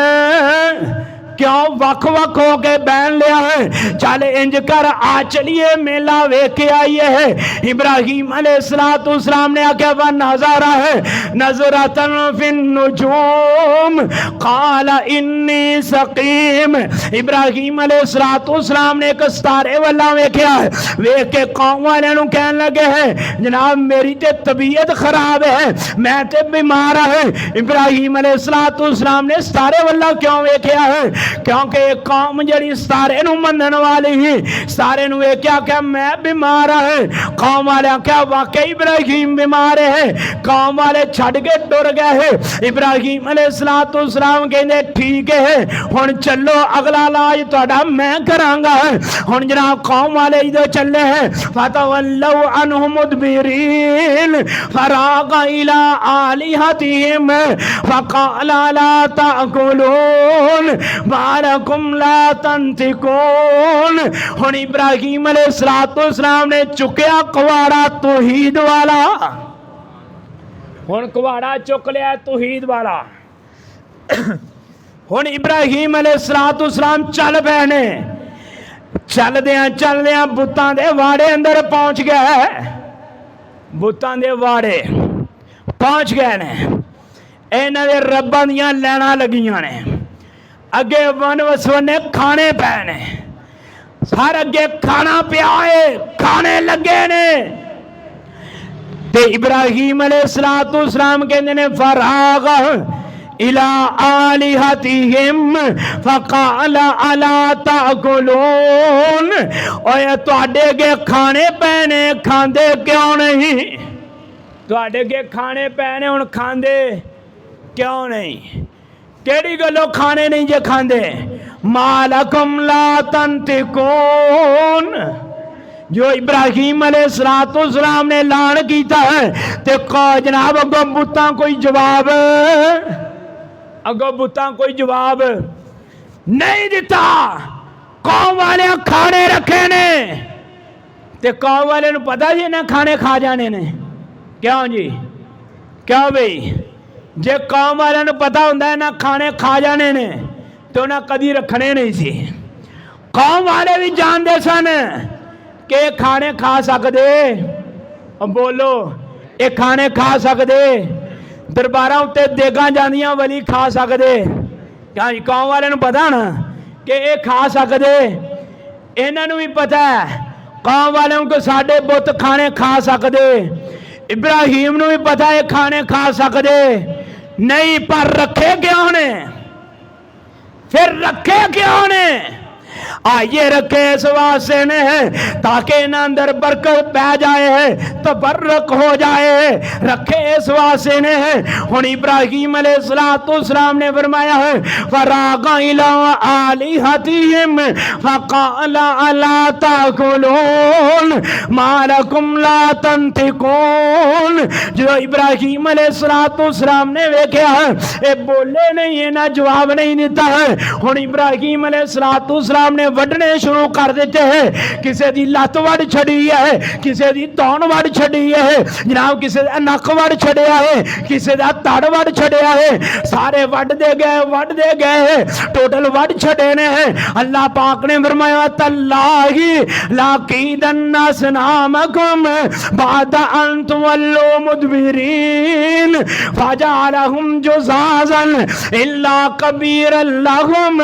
क्यों वख वख हो के बहन लिया है, चल इंज कर आ चलिए मेला वेख के आइए है। इब्राहिम अलैहिस्सलाम ने आख्या वा नज़ारा है नज़रतन फिन नुजूम क़ाला इन्नी सकीम। इब्राहिम अलैहिस्सलाम ने एक सितारे वाला वेख्या है, वेख के कौम वाले नूं कहन लगे है जनाब मेरी ते तबीयत खराब है, मैं ते बीमार है। इब्राहिम अलैहिस्सलाम ने सितारे वाला क्यों वेख्या है? क्योंकि कौम जड़ी सितारे नूं मनण वाली ही, सितारे नूं वेख्या क्या मैं बीमार है। कौम वाले क्या वाकई इब्राहिम बीमार है? कौम वाले छड़ के टुर गए है। इब्राहिम अलैहिस्सलाम कहंदे ठीक है हुण चलो, अगला इलाज तुहाडा मैं करांगा। हुण जनाब कौम वाले इधर चले हैं, फतवल्लौ अन्हु मुदबिरीन फरागा इला आलिहतिहिम फक़ाला ला ताकुलून मालकुम ला तंतिकून। हुण इब्राहिम अलैहिस्सलाम ने चुकया कुवाड़ा तौहीद वाला, हुण कुवाड़ा चुक लिया तौहीद वाला। हुण इब्राहिम अलैहिस्सलाम चल पए ने, चलदियां बुतां दे वाड़े अंदर पहुंच गए, बुतां दे वाड़े पहुंच गए ने। इन्हां दे रब्बां दियां लैणां लगियां ने, अगे वन वसवने खाने पे ने, हर अगे खाना पिया है, खाने लगे ने। ते इब्राहिम अलैहिस्सलाम कहंदे ने फराग इला आलिहतिहिम फक़ाला अला ताकुलून। ओए तुहाडे अगे खाने पे ने, खांदे क्यों नहीं? तुहाडे अगे खाने पे ने, हुण खांदे क्यों नहीं? केड़ी गल्लों खाने नहीं जे खांदे? मालकुम ला तंतिकून। जो इब्राहिम अलैहिस्सलाम ने ऐलान किया है ते जनाब अगों बुतां कोई जवाब, अगों बुतां कोई जवाब नहीं दिता। कौम वाले खाने रखे ने ते कौम वाले नूं पता जी ना खाने खा जाने ने। क्यों जी? क्यों भाई? जे कौम वाले नूं पता हुंदा है ना खाने खा जाने ने तो उन्हें कदी रखने नहीं सी। कौम वाले भी जानते सन कि खाने खा सकते, बोलो ये खाने खा सकते, दरबारा उत्ते देगां जांदियां वली खा सकते। क्या कौम वाले नूं पता ना कि ये खा सकते? इन्हां नूं भी पता है कौम वालों को साडे बुत खाने खा सकते। इब्राहिम नूं भी पता है खाने खा सकते नहीं, पर रखे क्यों ने? फिर रखे क्यों ने? आइए रखे इस वास्ते ने ताकि इन अंदर बरकत पै जाए, तबर्रक हो जाए। रखे इस वास्ते ने। हुण इब्राहिम अलैहिस्सलाम ने फरमाया है फरागा इला आलिहतिहिम फक़ाला अला ताकुलून मालकुम ला तंतिकून। जो इब्राहिम अलैहिस्सलाम ने वेख्या ये बोले नहीं, इन्हां जवाब नहीं दिता है। हुण इब्राहिम अलैहिस्सलाम ने वड्डने शुरू कर दिते हैं। किसी दी लत्त वड़ छड़ी है, किसी दी धौन वड़ छड़ी है, जनाब किसी दा नक वड़ छड़िया है, किसी दा तड़ वड़ छड़िया है। सारे वड्डदे गए, टोटल वड़ छड़े ने। अल्लाह पाक ने फरमाया तल्लाही लाकीदन्ना असनामकुम बाद अन तुवल्लू मुदबिरीन फजअलहुम जुज़ाज़न इल्ला कबीरन लहुम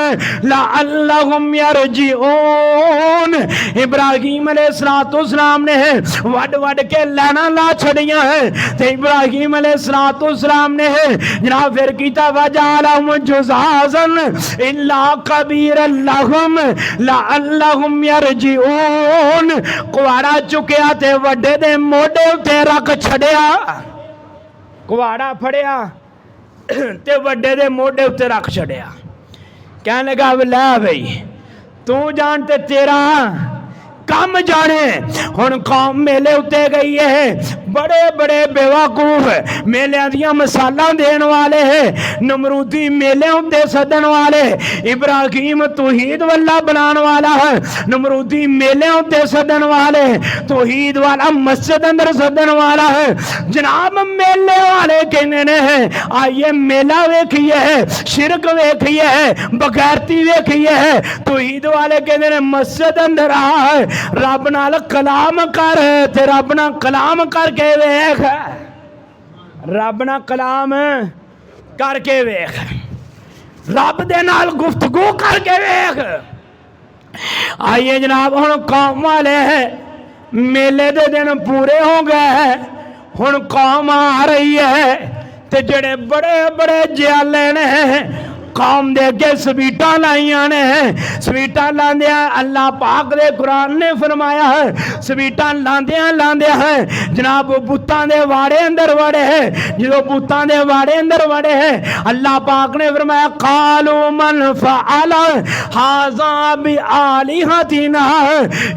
लअल्लहुम यरजिऊन। इब्राहीम अलैहिस्सलाम ने वड वड के लैना ला छड़ियां है ते इब्राहीम अलैहिस्सलाम ने जनाब फिर कीता वजालहुम जुज़ाज़न इल्ला कबीरन लहुम लअल्लहुम यरजिऊन। कुआड़ा चुकिया ते वड्डे दे मोढे उत्ते रख छड़िया, कुआड़ा फड़िया ते वड्डे दे मोढे उत्ते रख छड़िया। कहने लगा लै भाई तू जान ते तेरा कम जाने। हुण कौम मेले उत्ते गई है, बड़े बड़े बेवकूफ मेलियां दियां मिसालां देने वाले, नमरूदी मेले उत्ते सदन वाले, इब्राहीम तौहीद वाला बनाने वाला है, नमरूदी मेले उत्ते सदन वाले, तौहीद वाला मस्जिद अंदर सदन वाला है। जनाब मेले वाले कहने ने आइए मेला वेखिए, शिरक वेखिए, बगैरती वेखिए। तौहीद वाले कहने ने मस्जिद अंदर आ, रब नाल कलाम कर ते रब नाल कलाम करके वेख, रब नाल कलाम करके वेख, रब दे नाल गुफ्तगू करके वेख। आइए जनाब हुण कौम वाले मेले दे दिन पूरे हो गए, हुण कौम आ रही है ते जेड़े बड़े बड़े जियाले ने कौम दे अगे स्वीटां लाइयां ने। स्वीटां लांदियां अल्लाह पाक दे कुरान ने फरमाया है, स्वीटां लांदियां लांदियां है जनाब बुतां दे वाड़े अंदर वड़े है। जो बुतां दे वाड़े अंदर वड़े है अल्लाह पाक ने फरमाया कालू मन फअल हाज़ा बि आलिहतिना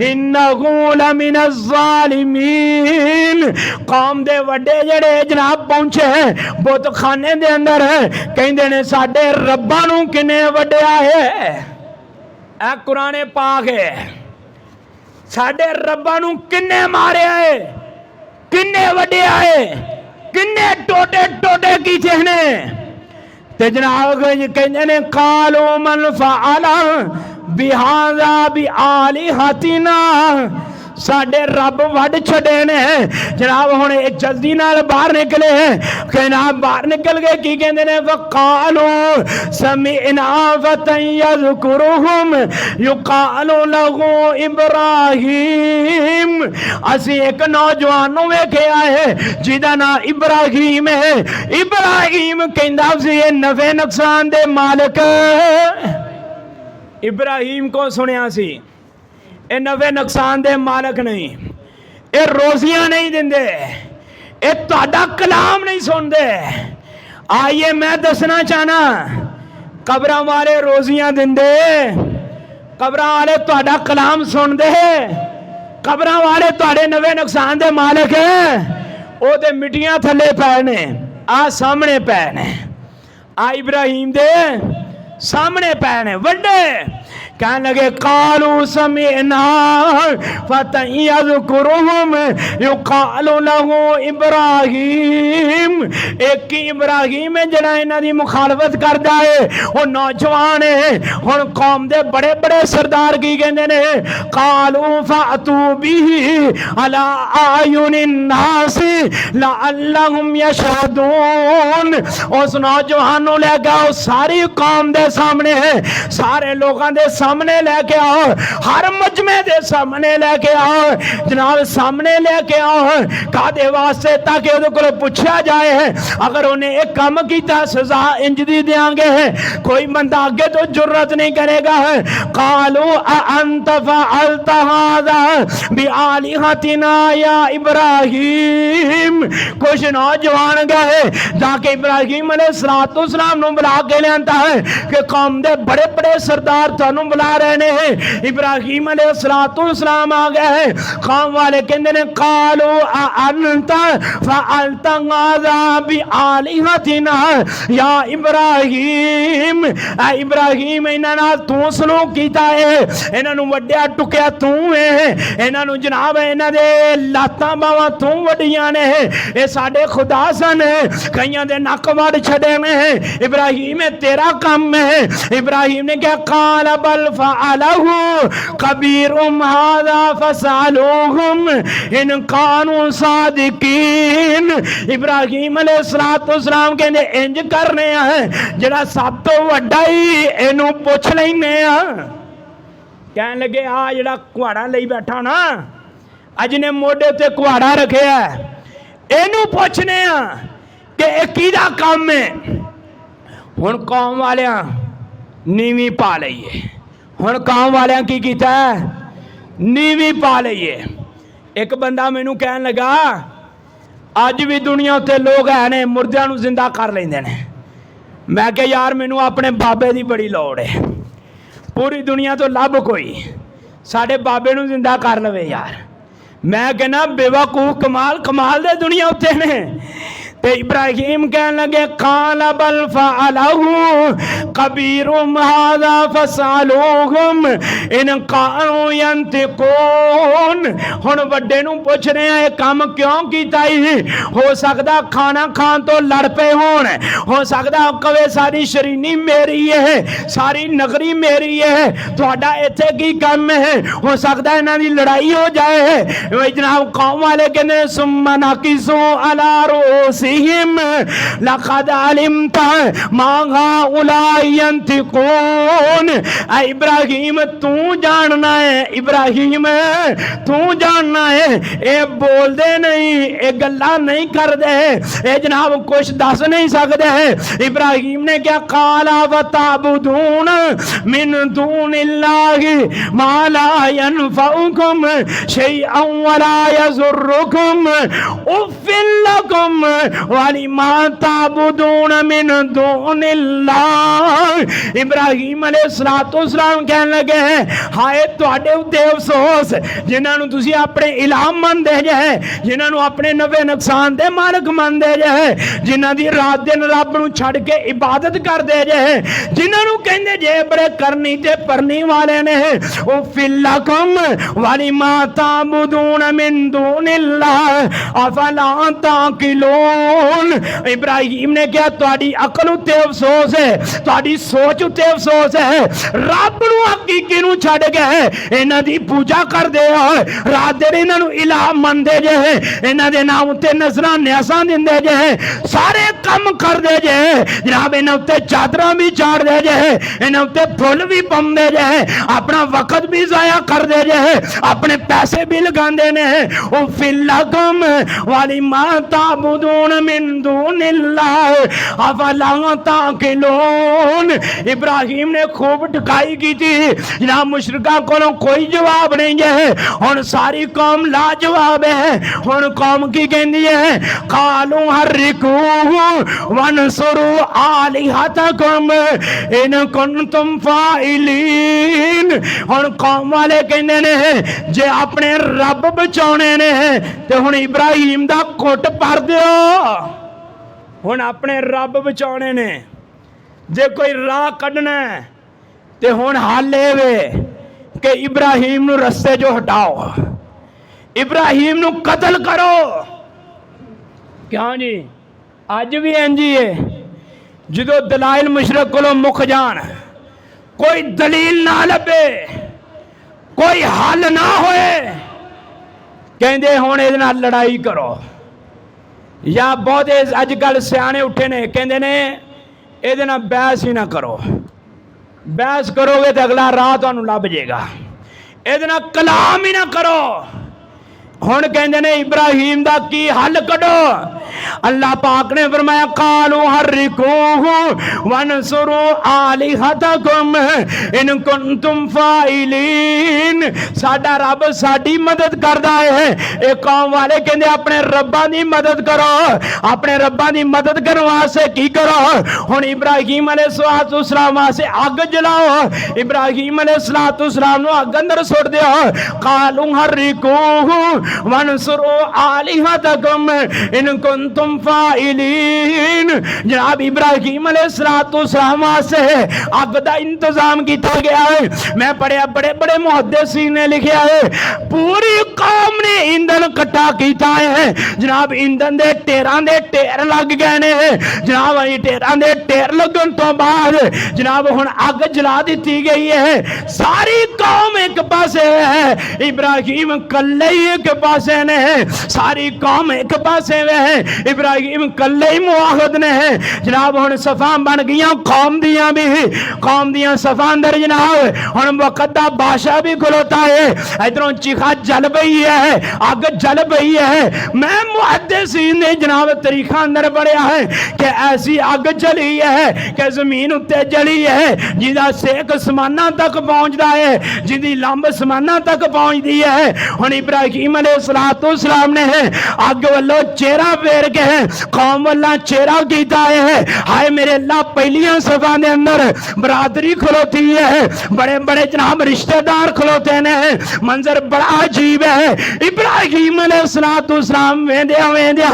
इन्नहु लमिनज़ ज़ालिमीन। कौम दे वड्डे जड़े जनाब पहुंचे बुत खाने दे अंदर कहंदे ने साडे रब्बां नूं किने वड्डिया है। ए कुरान पाक है, साडे रब्बां नूं किने मारिया है, किने वड्डिया है, किने टोटे टोटे कीते ने। ते जनाब कहंदे ने कालो मन फअला बिहाज़ा बि आलिहतिना, साडे रब वड छड़े ने। जनाब हुण जल्दी नाल बाहर निकले, कहना बाहर निकल गए की कहंदे ने वकालो समीना फतन यज़कुरुहुम युकालो लहू इब्राहीम। असी एक नौजवान नूं वेखिया है जिहदा नाम इब्राहीम है। इब्राहीम कहंदा सी ये नफे नुकसान दे मालिक। इब्राहीम को सुनिया सी ये नफे नुकसान दे मालिक नहीं, ये रोजियां नहीं देंदे, ये तुहाडा कलाम नहीं सुनते। आइए मैं दसना चाहना कब्रां वाले रोजियां देंदे, कब्रां वाले तुहाडा कलाम सुनदे, कब्रां वाले तुहाडे नफे नुकसान दे मालिक ओ ते मिट्टियां थले पै ने, आ सामने पै ने, आ इब्राहीम दे सामने पै ने वड्डे। कहने लगे कालू समीना फतन यज़कुरुहुम युकालु लहू इब्राहीम। एक ही इब्राहीम है जड़ा इन्हां दी मुखालफत करदा है, वो नौजवान है। हुण कौम दे बड़े बड़े सरदार की कहंदे ने कालू फातू बिही अला आयुनिन नास लअल्लहुम यशहदून। उस नौजवान नूं ले गया सारी कौम दे सामने, सारे लोगों दे सामने लेके आओ, हर मजमे दे सामने लेके आओ जनाब, सामने लेके आओ। कादे वास्ते ताकि उहदे कोल पूछा जाए अगर उन्हें एक काम किया सजा इंज दी देंगे, कोई बंदा आगे तो जुर्रत नहीं करेगा। कालू अंत फअलत हाज़ा बिआलिहतिना या इब्राहीम। कुछ नौजवान गए जाके इब्राहीम अलैहिस्सलाम नूं बुला के लियांदा है कि कौम दे बड़े बड़े सरदार तुहानूं बुला रहे ने। इब्राहीम अलैहिस्सलाम आ गए, कौम वाले कहंदे ने कालू अंत फअलत हाज़ा बिआलिहतिना या इब्राहीम। इब्राहीम इन्हां नाल तू सलूक कीता है, इन्हां नूं वड्डिया टुकिया तू है, इन्हां नूं जनाब इन्हां दे लातां बावां तू वड्डियां ने, ये साडे खुदा सन, कईयां दे नक वड़ छड़े ने। इब्राहीम तेरा काम है। इब्राहीम ने क्या काल बल फअलहु कबीरुम हाज़ा फसअलूहुम इन कानू सादिकीन। इब्राहीम अलैहिस्सलाम कहंदे इंज करने हैं जड़ा सब तो वड्डा ही इनू पुछ लैने आ। कहन लगे आ जिहड़ा कुहाड़ा लई बैठा ना अज ने मोढे उत्ते कुहाड़ा रखिया इहनूं पुछने आ कि इह किहदा काम है। हुण कौम वालियां नीवी पा लईए। हुण कौम वालियां की कीता नीवी पा लईए। एक बंदा मैनू कहन लगा अज भी दुनिया उत्ते लोग है ने मुर्दियां नूं जिंदा कर लैंदे ने। मैं कहा यार मैनू अपने बाबे की बड़ी लौड़ है, पूरी दुनिया तो लभ कोई साडे बाबे नूं जिंदा कर लवे यार। मैं कहना बेवकूफ कमाल कमाल दे दुनिया उत्ते ने। ते इब्राहिम कहन लगे काल बल फअलहु कबीरुम हाज़ा फसअलूहुम इन कानू यंतिकून। हुण वड्डे नूं पुछ रहे हैं काम क्यों कीता ही। हो सकदा खाना खान तो लड़ पे होण, हो सकदा कवे सारी शरीनी मेरी है, सारी नगरी मेरी है, तुहाडा इत्थे की काम है। हो सकदा इन्हां दी लड़ाई हो जाए। जनाब कौम वाले कहंदे सुम्मा नाकिसू अला रूसी लक़द अलिमता मा हाउलाई यंतिकून। इब्राहिम तू जानना है, इब्राहिम तू जानना है ये बोलते नहीं, ये गल्लां नहीं करते, ये जनाब कुछ दस नहीं सकते। इब्राहिम ने क्या काला वताबुदून मिन दूनिल्लाहि मा ला यनफउकुम शैअन वला यज़ुर्रुकुम उफ़्फिल लकुम वलिमा ताबुदून मिन दूनिल्लाह। इब्राहिम अलैहिस्सलाम कहन लगे हाय तुहाडे उत्ते अफसोस जिन्हां नूं तुसीं अपने इलाम मनदे जे, जिन्हां नूं अपने नफे नुकसान दे मालक मनदे जे, जिन्हां दी रात दिन रब नूं छड़ के इबादत करदे जे, जिन्हां नूं कहंदे जे बड़े करनी ते परनी वाले ने। ओ फिल्लकुम वलिमा ताबुदून मिन दूनिल्लाह अफला ताकिलून। इब्राहिम ने क्या तुहाडी अकल उत्ते अफसोस है, तुहाडी सोच उत्ते अफसोस है। रब नूं हकीकी नूं छड्ड के इन्हां दी पूजा करदे हो, रात दिन इन्हां नूं इलाह मनदे जे, इन्हां दे नाम उत्ते नज़रां न्यासां दिंदे जे, सारे काम करदे जे। जनाब इन्हां उत्ते चादरां भी चाड़दे जे, इन्हां उत्ते फुल भी पाउंदे जे, अपना वक्त भी ज़ाया करदे जे, अपने पैसे भी लगांदे ने। ओ फिल्लकुम वलिमा ताबुदून मिन दूनिल्लाह अफला ताकिलून। इब्राहिम ने खूब टकाई की थी जनाब मुशरिकां कोलों कोई जवाब नहीं है। हुण सारी कौम लाजवाब है। हुण कौम की कहंदी है कालू हर्रिकूहु वनसुरू आलिहतकुम इन कुंतुम फाइलीन। हुण कौम वाले कहंदे ने जे अपने रब बचाने ने ते हुण इब्राहिम दा घुट भर दिओ। हुण अपने रब बचाने ने, जे कोई राह कढना ते हुण हाल वे कि इब्राहिम नूं रस्ते जो हटाओ, इब्राहिम नूं कतल करो। क्यों जी अज भी इंज ही है। जो दलाइल मुशरक कोलों मुक जान, कोई दलील ना लभे, कोई हल ना होए, कहंदे हुण इहदे नाल लड़ाई करो। या बहुते अजकल सियाने उठे ने कहंदे ने इहदे नाल बहस ही ना करो, बहस करोगे तो अगला राह तुहानूं लभ जाएगा, इहदे नाल कलाम ही ना करो। हुण कहंदे ने इब्राहिम दा की हल कढो। अल्लाह पाक ने फरमाया कालू हर्रिकूहु वनसुरू आलिहतकुम इन कुंतुम फाइलीन। साडा रब साडी मदद करदा है। एक कौम वाले कहंदे अपने रब्बां दी मदद करो, अपने रब्बां दी मदद करने वास्ते की करो। हुण इब्राहिम अलैहिस्सलाम वास्ते अग जलाओ, इब्राहिम अलैहिस्सलाम नूं अग अंदर सुट दिओ। कालू हर्रिकूहु वनसुरू आलिहतकुम इन कुंतुम फाइलीन। जनाब इब्राहिम अलैहिस्सलाम वास्ते अग दा इंतजाम किया गया है। मैं पढ़िया बड़े बड़े मुहद्दिसीन ने लिखा है पूरी कौम ने ईंधन इकट्ठा किया है। जनाब ईंधन दे ढेरां दे ढेर लग गए ने। जनाब ढेरां दे ढेर लगन तो बाद जनाब हुण अग जला दी गई है। सारी कौम एक पासे है, इब्राहिम कल्ले ही एक पासे ने, सारी कौम एक पासे है। इब्राहिम कल्ले ही मुआहद ने जनाब हुण सफा बन गई कौम दियां भी कौम दियां सफा अंदर जनाब हुण वक्त दा बादशाह भी खलोता है इधरों चीखा जल पई है अग जल पई है मैं मुहद्दिसीन ने जनाब तरीखा अंदर पढ़िया है कि ऐसी अग जली है कि जमीन उत्ते जली है जिदा सेक समाना तक पहुंचता है जिदी लंब समाना तक पहुंचती है हुण इब्राहिम अलैहिस्सलाम ने अग वालों चेहरा फेर के कौम वाला चेहरा कीता है हाय मेरे अल्लाह पहलियां सफा दे अंदर बरादरी खलोती है बड़े बड़े जनाब रिश्तेदार खलोते ने मंजर बड़ा अजीब है इब्राहिम अलैहिस्सलाम वेंदे वेंदे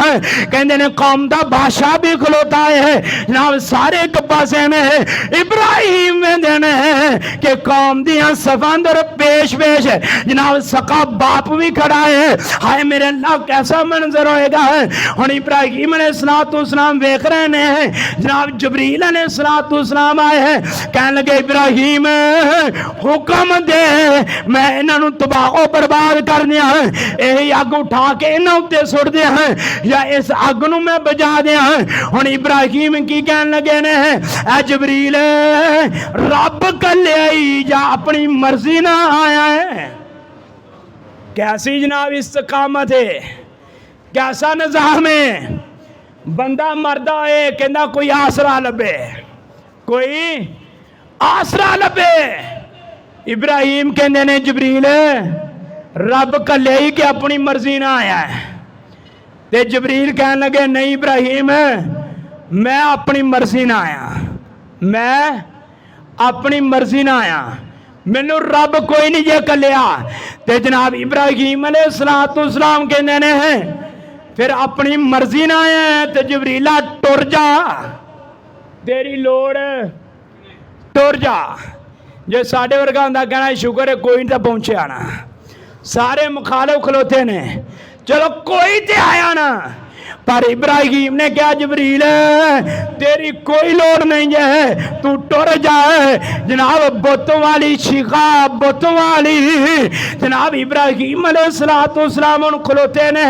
कहंदे ने कौम दा बादशाह भी खलोता है जनाब सारे एक पासे ने इब्राहिम वेंदे ने कि कौम दियां सफा अंदर पेश पेश जनाब सका बाप भी खड़ा है हाय मेरे अल्लाह कैसा मंजर होएगा हुण इब्राहिम अलैहिस्सलाम वेख रहे ने जनाब जबरील अलैहिस्सलाम आए हैं कहने लगे इब्राहिम हुक्म दे मैं इन्हां नूं तबाह बर्बाद करने यही अग उठा के इन्हां उत्ते सुट दिया या इस अग नूं मैं बुझा दिया हुण इब्राहिम की कहन लगे ने ऐ जबरील रब कल्लिया ही या अपनी मर्जी ना आया है कैसी जनाब इस्तकामत है कैसा निजाम है बंदा मरदा है कहना कोई आसरा लभे कोई आसरा लभे इब्राहिम कहंदे ने जबरील रब कल्ले ही कि अपनी मर्जी ना आया है ते जबरील कहन लगे नहीं इब्राहिम मैं अपनी मर्जी ना आया मैं अपनी मर्जी ना आया मैनू रब कोई नहीं जे कलिया ते जनाब इब्राहिम अलैहिस्सलाम कहंदे ने फिर अपनी मर्जी ना आया ते जबरीला टुर जा तेरी लोड़ टुर जा जे साडे वर्गा हुंदा कहना शुक्र है कोई नहीं तो पहुंचे आना सारे मुखालिफ खलोते ने चलो कोई ते आया ना पर इब्राहिम ने कहा जबरील तेरी कोई लोड़ नहीं है तू टुर जाए जनाब बुत वाली शिखा बुत वाली जनाब इब्राहिम अलैहिस्सलाम उन खलोते ने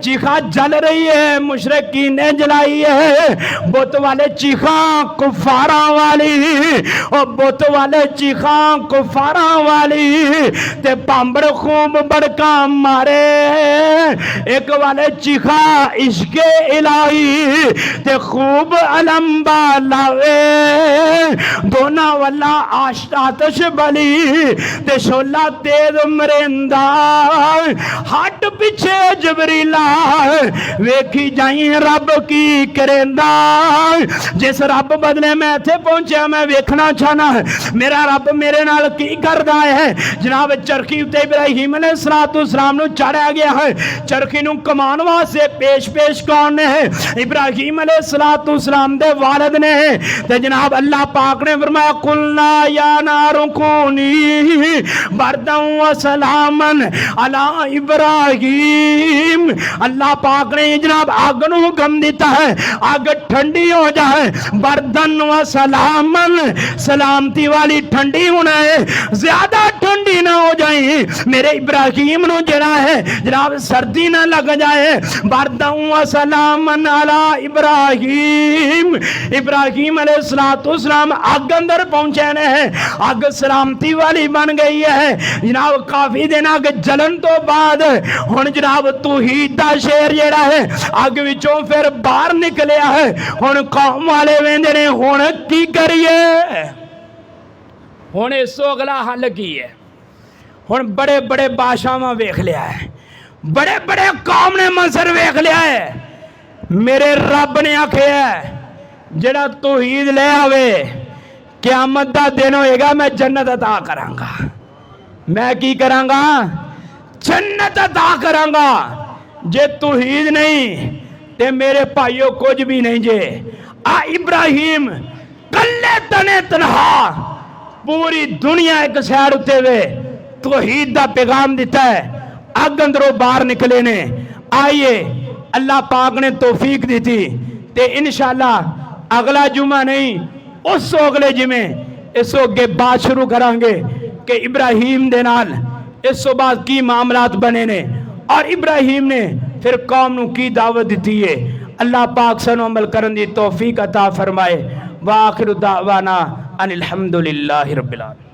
चीखा जल रही है मुशरिकीन ने जलाई है बुत वाले चीखा कुफारा वाली और बुत वाले चीखा कुफारा वाली ते पांबड़ खूब बड़का मारे एक वाले चीखा इश्क इलाही ते खूब अलंबा लावे दोना वाला आतश बली ते शोला तेज मरेंदा हट पीछे जबरीला वेखी जाई रब की करेंदा जिस रब बदले मैं इत्थे पहुंचा मैं वेखना चाहना मेरा रब मेरे नाल की करदा है जनाब चरखी उत्ते इब्राहिम अलैहिस्सलाम नूं चाढ़िया गया है चरखी नूं कमान वास्ते पेश पेश कौन ने इब्राहिम अलैहिस्सलाम दे वालिद ने ते जनाब अल्लाह पाक ने फरमाया कुलना या नारु कूनी बरदन व सलामन अला इब्राहिम अल्लाह पाक ने जनाब आग नूं हुक्म दिता है आग ठंडी हो जाए बरदन व सलामन सलामती वाली ठंडी होना है ज्यादा ठंडी ना हो जाए मेरे इब्राहिम नूं जरा है जनाब सर्दी ना लग जाए बरदन व सलामन अला इब्राहिम इब्राहिम अलैहिस्सलाम आग अंदर पहुंचे ने आग सलामती वाली बन गई है जनाब काफी दिन आग जलन तो बाद हुण जनाब तौहीद दा शेर जेड़ा है आग विचों फिर बाहर निकलिया है हुण कौम वाले वेंदे ने हुण की करिए हुण इस तो अगला हल की है हुण बड़े बड़े बादशाहां वेख लिया है बड़े बड़े कौम ने मंजर वेख लिया है मेरे रब ने आखिया जेड़ा तौहीद ले आवे क़यामत दा दिन होएगा मैं जन्नत अता करांगा मैं की करांगा जन्नत अता करांगा जे तौहीद नहीं ते मेरे भाइयों कुछ भी नहीं जे आ इब्राहिम कल्ले तने तनहा पूरी दुनिया एक साइड उत्ते वे तौहीद दा पैगाम दिता है अग अंदरों बाहर निकले ने आइए अल्लाह पाक ने तौफीक दी थी ते इंशाअल्लाह अगला जुमा नहीं उस अगले जिमें इस अगे बात शुरू करांगे कि इब्राहिम दे नाल इस तो बाद की मामलात बने ने और इब्राहिम ने फिर कौम नूं की दावत दी है अल्लाह पाक सानू अमल करन दी तौफीक अता फरमाए। वाखिर दावाना अनिल हम्दुलिल्लाहि रब्बिल आलमीन।